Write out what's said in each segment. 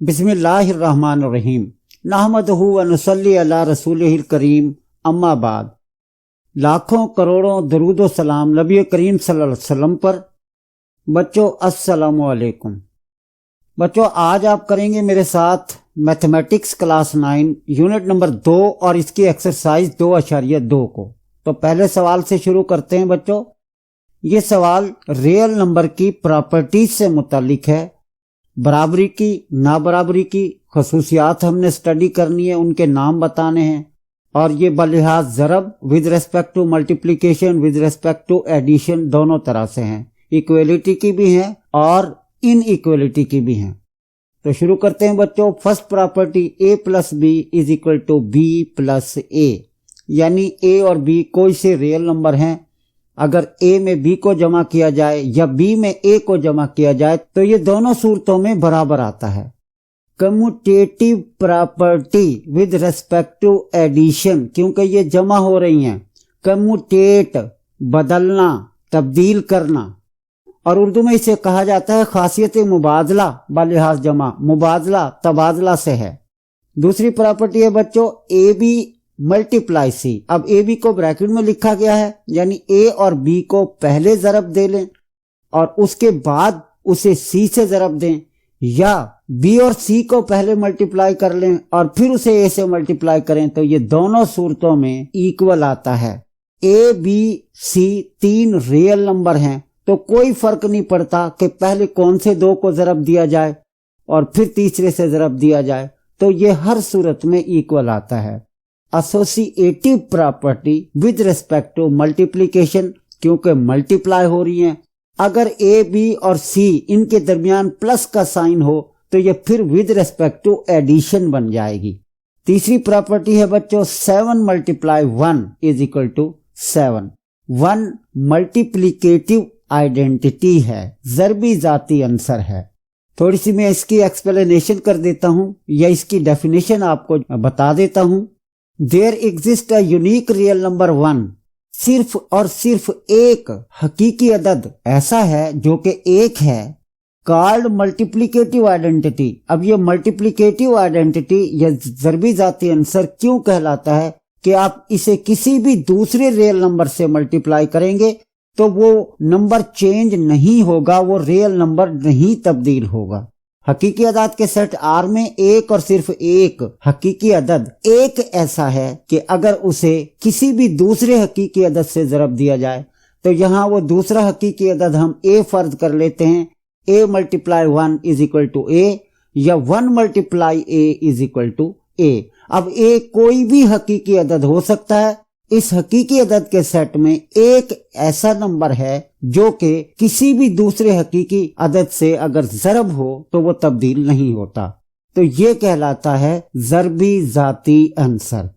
बिस्मिल्लाहिर्रहमानिर्रहीम नहमदहु व नुसल्ली अला रसूलिहिल करीम अम्मा बाद। लाखों करोड़ों दरूद व सलाम नबी करीम सल्लल्लाहु अलैहि वसल्लम पर। बच्चों अस्सलामु अलैकुम। बच्चों आज आप करेंगे मेरे साथ मैथमेटिक्स क्लास 9 यूनिट नंबर 2 और इसकी एक्सरसाइज 2.2 को। तो पहले सवाल से शुरू करते हैं बच्चों। ये सवाल रियल नंबर की प्रॉपर्टीज से मुतालिक है। बराबरी की, नाबराबरी की खसूसियात हमने स्टडी करनी है, उनके नाम बताने हैं। और ये बलिहाज ज़रब with respect to multiplication with respect to addition दोनों तरह से हैं। इक्वलिटी की भी हैं और इन इक्वलिटी की भी हैं। तो शुरू करते हैं बच्चों। First property a plus B is equal to B plus A, यानी a और b कोई से रियल नंबर हैं। अगर a में b को जमा किया जाए या b में a को जमा किया जाए तो ये दोनों सूरतों में बराबर आता है। Commutative property with respect to addition, क्योंकि ये जमा हो रही हैं। कम्यूटेट बदलना, तब्दील करना, और उर्दू में इसे कहा जाता है खासियत मुबादला बालिहाज जमा, मुबादला तबादला से है। दूसरी प्रॉपर्टी है बच्चों ए बी मल्टीप्लाई सी। अब ए बी को ब्रैकेट में लिखा गया है, यानी ए और बी को पहले ज़रब दे लें और उसके बाद उसे सी से ज़रब दें, या बी और सी को पहले मल्टीप्लाई कर लें और फिर उसे ए से मल्टीप्लाई करें, तो ये दोनों सूरतों में इक्वल आता है। ए बी सी तीन रियल नंबर हैं, तो कोई फर्क नहीं पड़ता कि पहले कौन से दो को ज़रब दिया जाए और फिर तीसरे से ज़रब दिया जाए, तो ये हर सूरत में इक्वल आता है। Associative property with respect to multiplication, क्योंकि मल्टीप्लाई हो रही हैं। अगर ए बी और सी इनके दरमियान प्लस का साइन हो तो ये फिर विद रेस्पेक्ट टू एडिशन बन जाएगी। तीसरी प्रॉपर्टी है बच्चों 7 multiply 1 is equal to 7। 1 multiplicative identity है, ज़रबी जाती आंसर है। थोड़ी सी मैं इसकी एक्सप्लेनेशन कर देता हूँ या इसकी डेफिनेशन आपको बता देता हूँ। There exist a unique real number 1, सिर्फ और सिर्फ एक हकीकी अदद ऐसा है जो कि एक है, कॉल्ड मल्टीप्लिकेटिव आइडेंटिटी। अब ये मल्टीप्लिकेटिव आइडेंटिटी या ज़रबी जाती आंसर क्यों कहलाता है कि आप इसे किसी भी दूसरे रियल नंबर से मल्टीप्लाई करेंगे तो वो नंबर चेंज नहीं होगा, वो रियल नंबर नहीं तब्दील होगा। हकीकी अदद के सेट आर में एक और सिर्फ एक हकीकी अदद एक ऐसा है कि अगर उसे किसी भी दूसरे हकीकी अदद से ज़रब दिया जाए तो यहाँ वो दूसरा हकीकी अदद हम ए फर्ज कर लेते हैं। a multiply 1 is equal to a, या 1 multiply a is equal to a। अब a कोई भी हकीकी अदद हो सकता है। इस हकीकी अदद के सेट में एक ऐसा नंबर है जो कि किसी भी दूसरे हकीकी अदद से अगर ज़रब हो तो वो तब्दील नहीं होता, तो ये कहलाता है ज़रबी जाती आंसर।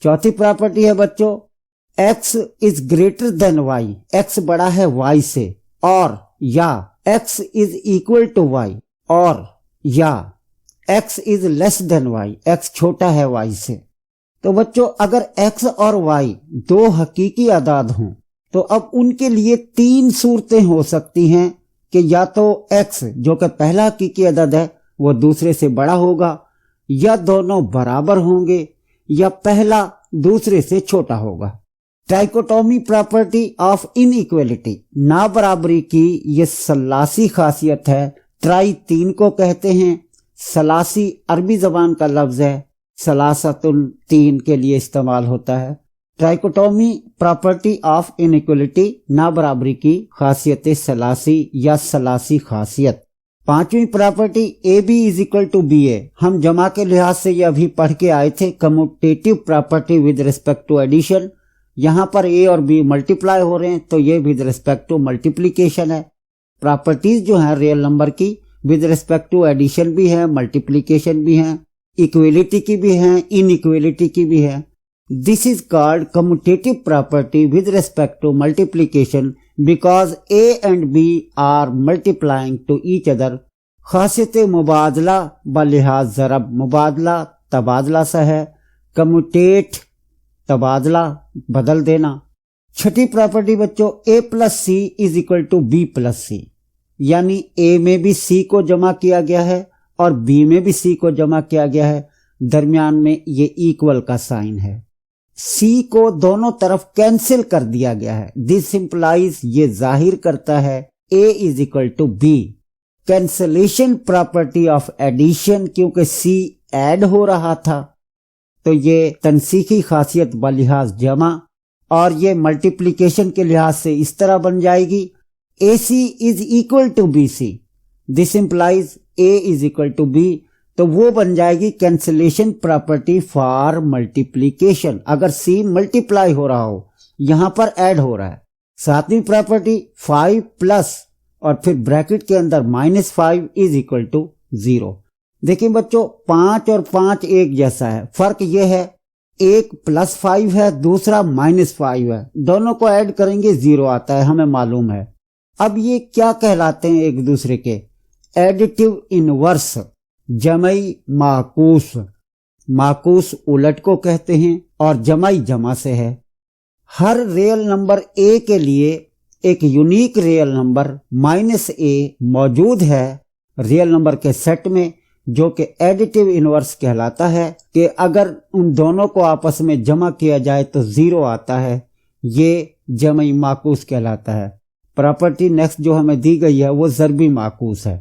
चौथी प्रॉपर्टी है बच्चों x is greater than y, x बड़ा है y से, और या x is equal to y, और या x is less than y, x छोटा है y से। तो बच्चों अगर x और y दो हकीकी अदाद हों तो अब उनके लिए तीन सूरतें हो सकती हैं कि या तो x जो कि पहला हकीकी अदद है वो दूसरे से बड़ा होगा, या दोनों बराबर होंगे, या पहला दूसरे से छोटा होगा। ट्राइकोटोमी प्रॉपर्टी ऑफ इनइक्वलिटी, ना बराबरी की ये सलासी खासियत है। ट्राई तीन को कहते हैं, सलासी अरबी जबान का लफ्ज है, सलासतुन तीन के लिए इस्तेमाल होता है। ट्राइकोटोमी प्रॉपर्टी ऑफ इनइक्वलिटी, ना बराबरी की खासियत सलासी या सलासी खासियत। पांचवी property A B is equal to B A, हम जमा के लिहाज से ये अभी पढ़ के आए थे। Commutative property with respect to addition, यहाँ पर ए और बी मल्टीप्लाई हो रहे हैं तो ये विद रिस्पेक्ट टू मल्टीप्लिकेशन है। प्रॉपर्टीज जो है रियल नंबर की विद रिस्पेक्ट टू एडिशन भी है, मल्टीप्लिकेशन भी है, इक्वलिटी की भी है, इनइक्वलिटी की भी है। This is called commutative property with respect to multiplication because A and B are multiplying to each other. खासियत मुबादला बलिहाज ज़रब, मुबादला तबादला सा है, कम्यूटेट तबादला बदल देना। छठी प्रॉपर्टी बच्चों A plus C is equal to B plus C, यानी ए में भी सी को जमा किया गया है اور بی میں بھی سی کو جمع کیا گیا ہے، درمیان میں یہ ایکول کا سائن ہے. سی کو دونوں طرف کینسل کر دیا گیا ہے. دس امپلائز یہ ظاہر کرتا ہے A is equal to B. Cancellation property of addition, کیونکہ سی ایڈ ہو رہا تھا تو یہ تنسیخی خاصیت بلحاظ جمع، اور یہ ملٹیپلیکیشن کے لحاظ سے اس طرح بن جائے گی AC is equal to BC. This implies A is equal to B. تو وہ بن جائے گی کینسلیشن پراپرٹی فار ملٹیپلیکیشن. اگر C ملٹیپلائی ہو رہا ہو، یہاں پر ایڈ ہو رہا ہے. ساتویں پراپرٹی 5 پلس اور پھر بریکٹ کے اندر -5 از اکول ٹو 0. دیکھیں بچوں، 5 اور 5 ایک جیسا ہے، فرق یہ ہے ایک +5 ہے، دوسرا -5 ہے. دونوں کو ایڈ کریں گے 0 آتا ہے، ہمیں معلوم ہے. اب یہ کیا کہلاتے ہیں ایک دوسرے کے؟ Additive inverse, جمعی معکوس. معکوس الٹ کو کہتے ہیں اور جمعی جمع سے ہے. ہر ریئل نمبر A کے لیے ایک یونیک ریئل نمبر -A موجود ہے ریئل نمبر کے سیٹ میں، جو کہ ایڈیٹو انورس کہلاتا ہے کہ اگر ان دونوں کو آپس میں جمع کیا جائے تو 0 آتا ہے. یہ جمعی معکوس کہلاتا ہے. پراپرٹی نیکسٹ جو ہمیں دی گئی ہے وہ ضربی معکوس ہے.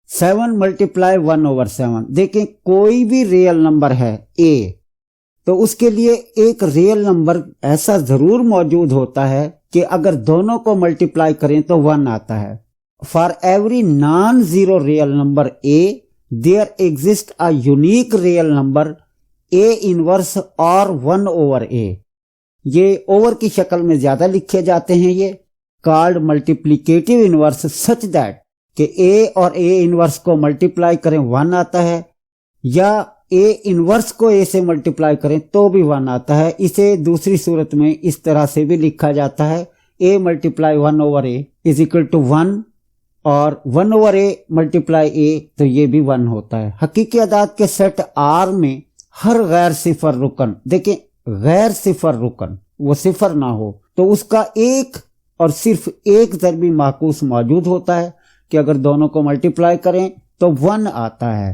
7 ملٹیپلائی 1/7. دیکھیں کوئی بھی ریئل نمبر ہے A تو اس کے لیے ایک ریئل نمبر ایسا ضرور موجود ہوتا ہے کہ اگر دونوں کو ملٹیپلائی کریں تو 1 آتا ہے. For every non zero real number A there exists a unique real number A inverse or 1/A. یہ اوور کی شکل میں زیادہ لکھے جاتے ہیں. یہ called multiplicative inverse such that کہ A اور A انورس کو ملٹیپلائی کریں 1 آتا ہے، یا A انورس کو A سے ملٹیپلائی کریں تو بھی 1 آتا ہے. اسے دوسری صورت میں اس طرح سے بھی لکھا جاتا ہے A multiply 1/A is equal to 1، اور 1/A ملٹیپلائی A تو یہ بھی 1 ہوتا ہے. حقیقی اعداد کے سیٹ R میں ہر غیر صفر رکن، دیکھیں غیر صفر رکن وہ صفر نہ ہو تو اس کا ایک اور صرف ایک ضربی معکوس موجود ہوتا ہے کہ اگر دونوں کو ملٹیپلائی کریں تو 1 آتا ہے.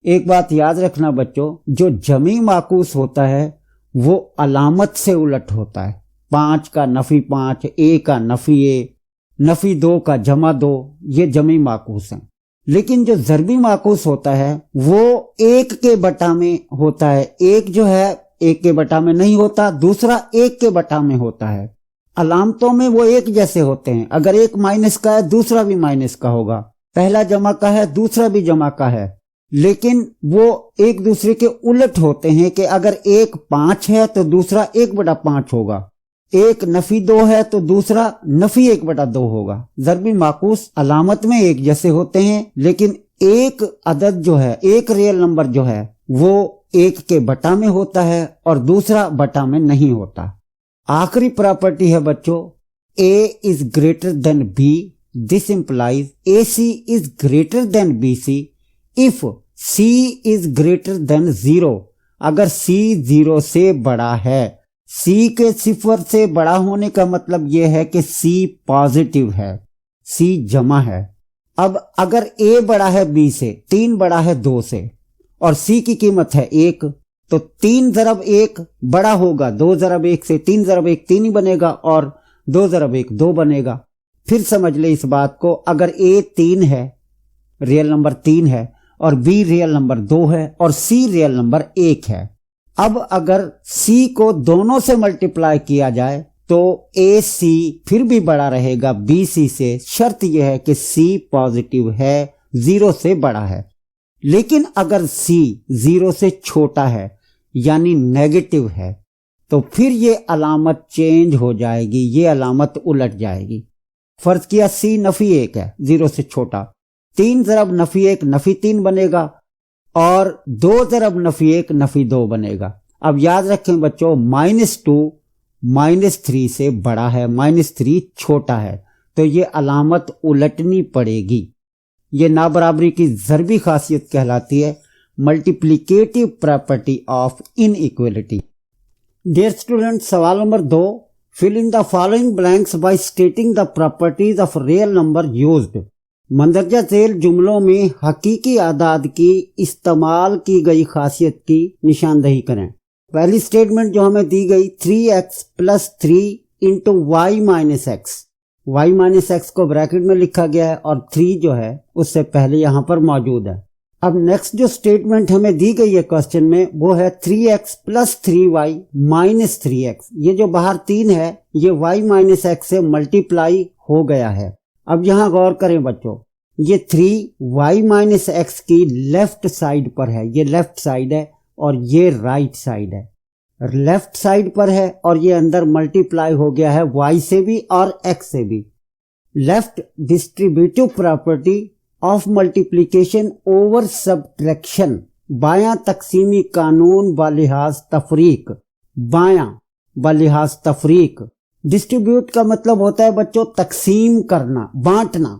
ایک بات یاد رکھنا بچوں، جو جمعی معکوس ہوتا ہے وہ علامت سے الٹ ہوتا ہے. 5 کا نفی 5، A کا نفی A، نفی 2 کا جمع 2، یہ جمعی معکوس ہیں. لیکن جو ضربی معکوس ہوتا ہے وہ 1 کے بٹا میں ہوتا ہے. ایک جو ہے 1 کے بٹا میں نہیں ہوتا، دوسرا 1 کے بٹا میں ہوتا ہے. علامتوں میں وہ ایک جیسے ہوتے ہیں. اگر ایک مائنس کا ہے دوسرا بھی مائنس کا ہوگا، پہلا جمع کا ہے دوسرا بھی جمع کا ہے. لیکن وہ ایک دوسرے کے الٹ ہوتے ہیں کہ اگر ایک 5 ہے تو دوسرا 1/5 ہوگا، ایک نفی 2 ہے تو دوسرا نفی 1/2 ہوگا. ضربی معکوس علامت میں ایک جیسے ہوتے ہیں، لیکن ایک عدد جو ہے، ایک ریئل نمبر جو ہے وہ 1 کے بٹا میں ہوتا ہے اور دوسرا بٹا میں نہیں ہوتا. آخری پراپرٹی ہے بچوں، A is greater than B. This implies AC is greater than BC if C is greater than 0. اگر C 0 سے بڑا ہے، C کے صفر سے بڑا ہونے کا مطلب یہ ہے کہ C پازیٹیو ہے، C جمع ہے. اب اگر A بڑا ہے B سے، 3 بڑا ہے 2 سے، اور C کی قیمت ہے 1، تو 3 ضرب 1 بڑا ہوگا 2 ضرب 1 سے. 3 ضرب 1 3 ہی بنے گا اور 2 ضرب 1 2 بنے گا. پھر سمجھ لے اس بات کو، اگر A 3 ہے، ریئل نمبر 3 ہے، اور B ریئل نمبر 2 ہے، اور C ریئل نمبر 1 ہے. اب اگر C کو دونوں سے ملٹیپلائی کیا جائے تو AC پھر بھی بڑا رہے گا BC سے. شرط یہ ہے کہ C پازیٹیو ہے، 0 سے بڑا ہے. لیکن اگر C 0 سے چھوٹا ہے یعنی نیگیٹو ہے تو پھر یہ علامت چینج ہو جائے گی، یہ علامت الٹ جائے گی. فرض کیا C نفی 1 ہے، 0 سے چھوٹا، 3 ضرب نفی 1 نفی 3 بنے گا، اور 2 ضرب نفی 1 نفی 2 بنے گا. اب یاد رکھیں بچوں، -2 -3 سے بڑا ہے، -3 چھوٹا ہے، تو یہ علامت الٹنی پڑے گی. یہ نابرابری کی ضربی خاصیت کہلاتی ہے، multiplicative property of in equality. Dear student, سوال number 2، fill in the following blanks by stating the properties of real number used. मंदरजा झेल जुमलों में हकीकी आदाद की इस्तेमाल की गई खासियत की निशानदही करें। पहली स्टेटमेंट जो हमें दी गई 3x + 3 into Y minus X, Y minus X को ब्रैकेट में लिखा गया है और 3 जो है उससे पहले यहाँ पर मौजूद है। अब नेक्स्ट जो स्टेटमेंट हमें दी गई है क्वेश्चन में वो है 3x + 3y माइनस 3x। ये जो बाहर 3 है ये y माइनस एक्स से मल्टीप्लाई हो गया है। अब यहाँ गौर करें बच्चों, ये 3y माइनस एक्स की लेफ्ट साइड पर है, ये लेफ्ट साइड है और ये राइट साइड है। लेफ्ट साइड पर है और ये अंदर मल्टीप्लाई हो गया है y से भी और x से भी। Left distributive property of multiplication over subtraction, बायां तकसीमी कानून बलिहाज तफरीक, बायां बलिहाज तफरीक। डिस्ट्रीब्यूट का मतलब होता है बच्चों तकसीम करना, बांटना।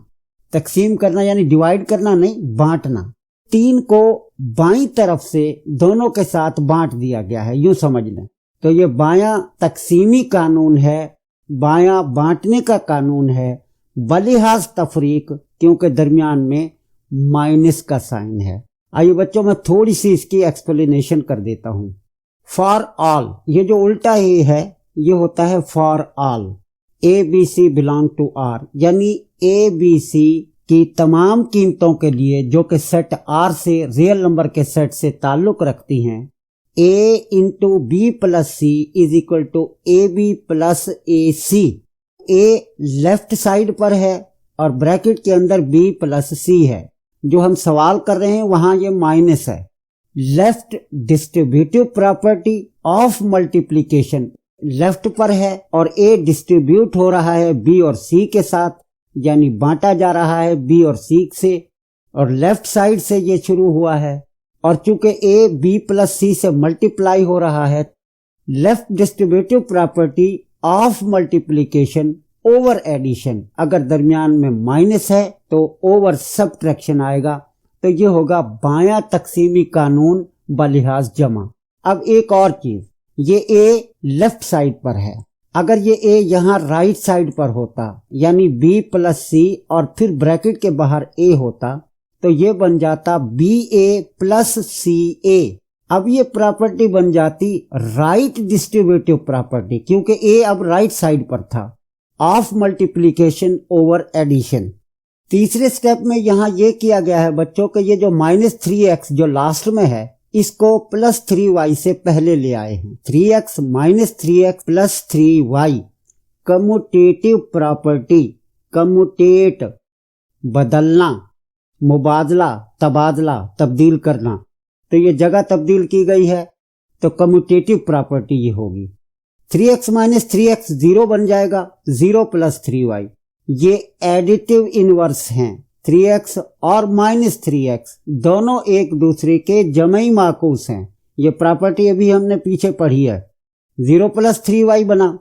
तकसीम करना यानी डिवाइड करना नहीं, बांटना। 3 को बाईं तरफ से दोनों के साथ बांट दिया गया है, यूं समझ लें। तो ये बायां तकसीमी कानून है, बायां बांटने का कानून है, बलिहाज तफरीक क्योंकि दरमियान में माइनस का साइन है। आइए बच्चों मैं थोड़ी सी इसकी एक्सप्लेनेशन कर देता हूं। फॉर ऑल, ये जो उल्टा ही है ये होता है for all. A B C belong to R, यानी ए बी सी की तमाम कीमतों के लिए जो कि सेट आर से रियल नंबर के सेट से ताल्लुक रखती हैं, A into B plus C is equal to A B plus A C. A left side पर है और ब्रैकेट के अंदर बी प्लस सी है। जो हम सवाल कर रहे हैं वहां ये माइनस है। Left distributive property of multiplication left पर है और ए डिस्ट्रीब्यूट हो रहा है बी और सी के साथ, यानी बांटा जा रहा है बी और सी से, और लेफ्ट साइड से ये शुरू हुआ है। और चूंकि ए बी प्लस सी से मल्टीप्लाई हो रहा है, left distributive property of multiplication over addition, अगर दरमियान में माइनस है तो ओवर सब्ट्रैक्शन आएगा, तो ये होगा बायां तकसीमी कानून बलिहाज जमा। अब एक और चीज, ये ए लेफ्ट साइड पर है, अगर ये ए यहाँ राइट साइड पर होता यानी बी प्लस सी और फिर ब्रैकेट के बाहर ए होता तो ये बन जाता बी ए प्लस सी ए। अब ये प्रॉपर्टी बन जाती राइट डिस्ट्रीब्यूटिव प्रॉपर्टी क्योंकि ए अब राइट साइड पर था, ऑफ मल्टीप्लिकेशन ओवर एडिशन। तीसरे स्टेप में यहाँ ये किया गया है बच्चों कि ये जो -3x जो लास्ट में है इसको +3y से पहले ले आए हैं। 3x - 3x + 3y commutative property, commutate बदलना, मुबादला, तबादला, तब्दील करना, तो ये जगह तब्दील की गई है तो कम्यूटेटिव प्रॉपर्टी ये होगी। 3x - 3x 0 बन जाएगा, 0 + 3y। ये एडिटिव इनवर्स हैं, 3x और -3x दोनों एक दूसरे के जमई माकूस हैं। ये प्रॉपर्टी अभी हमने पीछे पढ़ी है। 0 + 3y बना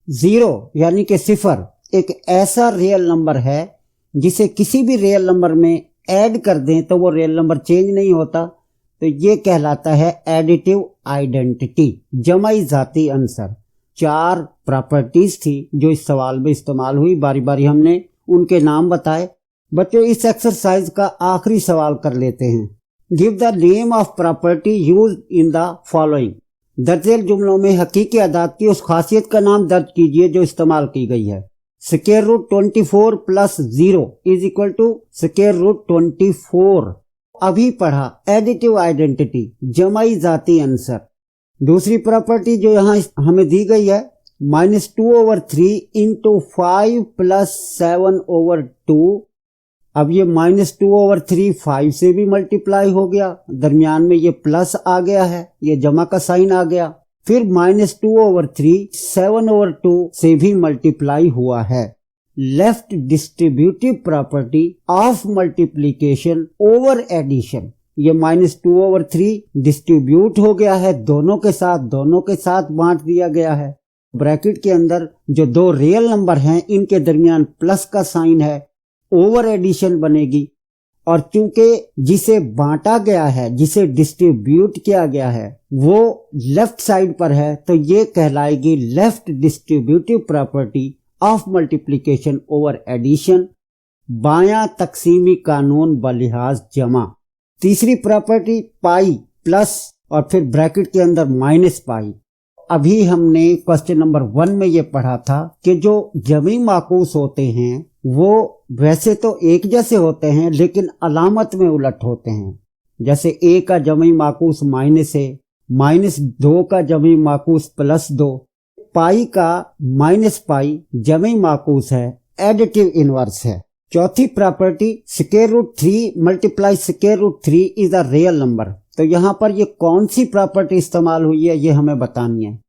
0 यानी कि 0 एक ऐसा रियल नंबर है जिसे किसी भी रियल नंबर में ऐड कर दें तो वो रियल नंबर चेंज नहीं होता, तो ये कहलाता है एडिटिव आइडेंटिटी, जमई जाती अंसर। 4 प्रॉपर्टीज थी जो इस सवाल में इस्तेमाल हुई, बारी बारी हमने उनके नाम बताए। बच्चों इस एक्सरसाइज का आखिरी सवाल कर लेते हैं। Give the name of property used in the following. दर्ज जुमलों में हकीकी अदाद की उस खासियत का नाम दर्ज कीजिए जो इस्तेमाल की गई है। √24 + 0 इज इक्वल टू √24। अभी पढ़ा एडिटिव आइडेंटिटी, जमाई जाती अंसर। दूसरी प्रॉपर्टी जो यहाँ हमें दी गई है -2/3 × 5 + 7/2। अब ये -2/3 5 से भी मल्टीप्लाई हो गया, दरमियान में ये प्लस आ गया है, ये जमा का साइन आ गया। फिर -2/3 7/2 से भी मल्टीप्लाई हुआ है। Left distributive property of multiplication over addition, ये -2/3 डिस्ट्रीब्यूट हो गया है, दोनों के साथ बांट दिया गया है। ब्रैकेट के अंदर जो दो रियल नंबर हैं इनके दरमियान प्लस का साइन है, ओवर एडिशन बनेगी। और चूंकि जिसे बांटा गया है, जिसे डिस्ट्रीब्यूट किया गया है वो लेफ्ट साइड पर है, तो ये कहलाएगी left distributive property of multiplication over addition. बायां तकसीमी कानून बलिहाज जमा। तीसरी प्रॉपर्टी पाई प्लस और फिर ब्रैकेट के अंदर माइनस पाई। अभी हमने क्वेश्चन नंबर 1 में ये पढ़ा था कि जो जमी माकूस होते हैं वो वैसे तो एक जैसे होते हैं लेकिन अलामत में उलट होते हैं। जैसे a का जमी माकूस माइनस है, -2 का जमी माकूस +2, पाई का माइनस पाई जमी माकूस है, एडिटिव इनवर्स है। चौथी property √3 multiply √3 is a real number. तो यहाँ पर ये कौन सी प्रॉपर्टी इस्तेमाल हुई है ये हमें बतानी है।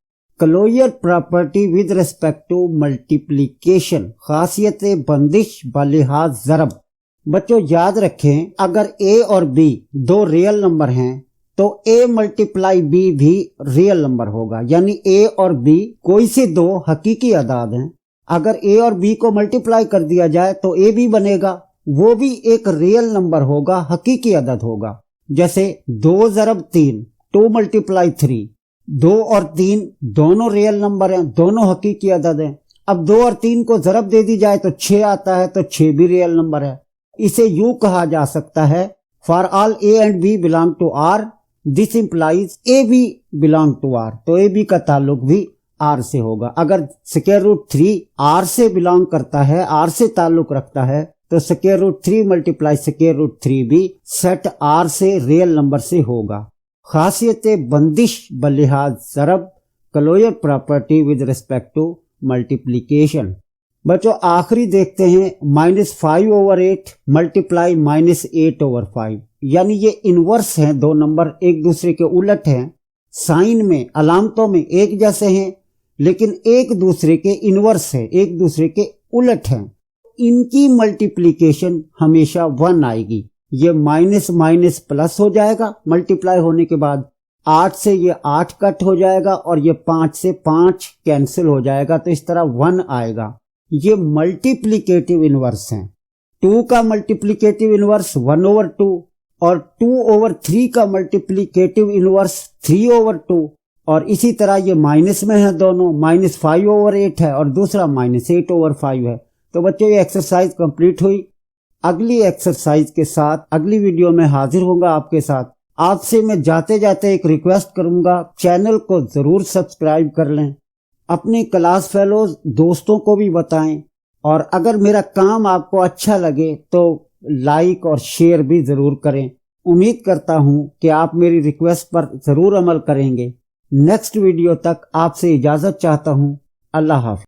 Closure property with respect to multiplication, खासियत बंदिश बलिहाज ज़रब। बच्चों याद रखें, अगर a और b दो रियल नंबर हैं तो a मल्टीप्लाई b भी रियल नंबर होगा, यानी a और b कोई से दो हकीकी अदाद हैं। अगर a और b को मल्टीप्लाई कर दिया जाए तो a भी बनेगा, वो भी एक रियल नंबर होगा, हकीकी अदद होगा। जैसे 2 ज़रब 3, 2 मल्टीप्लाई 3, 2 और 3 दोनों रियल नंबर हैं, दोनों हकीकी अदद हैं। अब 2 और 3 को ज़रब दे दी जाए तो 6 आता है, तो 6 भी रियल नंबर है। इसे यूं कहा जा सकता है, for all a and b belong to r, this implies a b belong to r। तो a b का ताल्लुक भी r से होगा। अगर √3 r से बिलोंग करता है, r से ताल्लुक रखता है, तो √3 मल्टीप्लाई √3 भी सेट r से रियल नंबर से होगा। खासियत बंदिश बलिहाज ज़रब, closure property with respect to multiplication. बच्चों आखिरी देखते हैं, -5/8 मल्टीप्लाई -8/5, यानी ये इनवर्स हैं, दो नंबर एक दूसरे के उलट हैं। साइन में, अलामतों में एक जैसे हैं लेकिन एक दूसरे के इनवर्स है, एक दूसरे के उलट हैं। इनकी मल्टीप्लिकेशन हमेशा 1 आएगी। ये माइनस माइनस प्लस हो जाएगा मल्टीप्लाई होने के बाद, 8 से ये 8 कट हो जाएगा और ये 5 से 5 कैंसिल हो जाएगा, तो इस तरह 1 आएगा। ये मल्टीप्लिकेटिव इनवर्स हैं। 2 का मल्टीप्लिकेटिव इनवर्स 1/2 और 2/3 का मल्टीप्लिकेटिव इनवर्स 3/2, और इसी तरह ये माइनस में है दोनों, -5/8 है और दूसरा -8/5 है। तो बच्चों ये एक्सरसाइज कंप्लीट हुई। अगली एक्सरसाइज के साथ अगली वीडियो में हाजिर होऊंगा आपके साथ। आपसे मैं जाते जाते एक रिक्वेस्ट करूंगा, चैनल को जरूर सब्सक्राइब कर लें, अपने क्लास फेलोज दोस्तों को भी बताएं, और अगर मेरा काम आपको अच्छा लगे तो लाइक और शेयर भी जरूर करें। उम्मीद करता हूं कि आप मेरी रिक्वेस्ट पर जरूर अमल करेंगे। नेक्स्ट वीडियो तक आपसे इजाजत चाहता हूं। अल्लाह हाफ़िज़।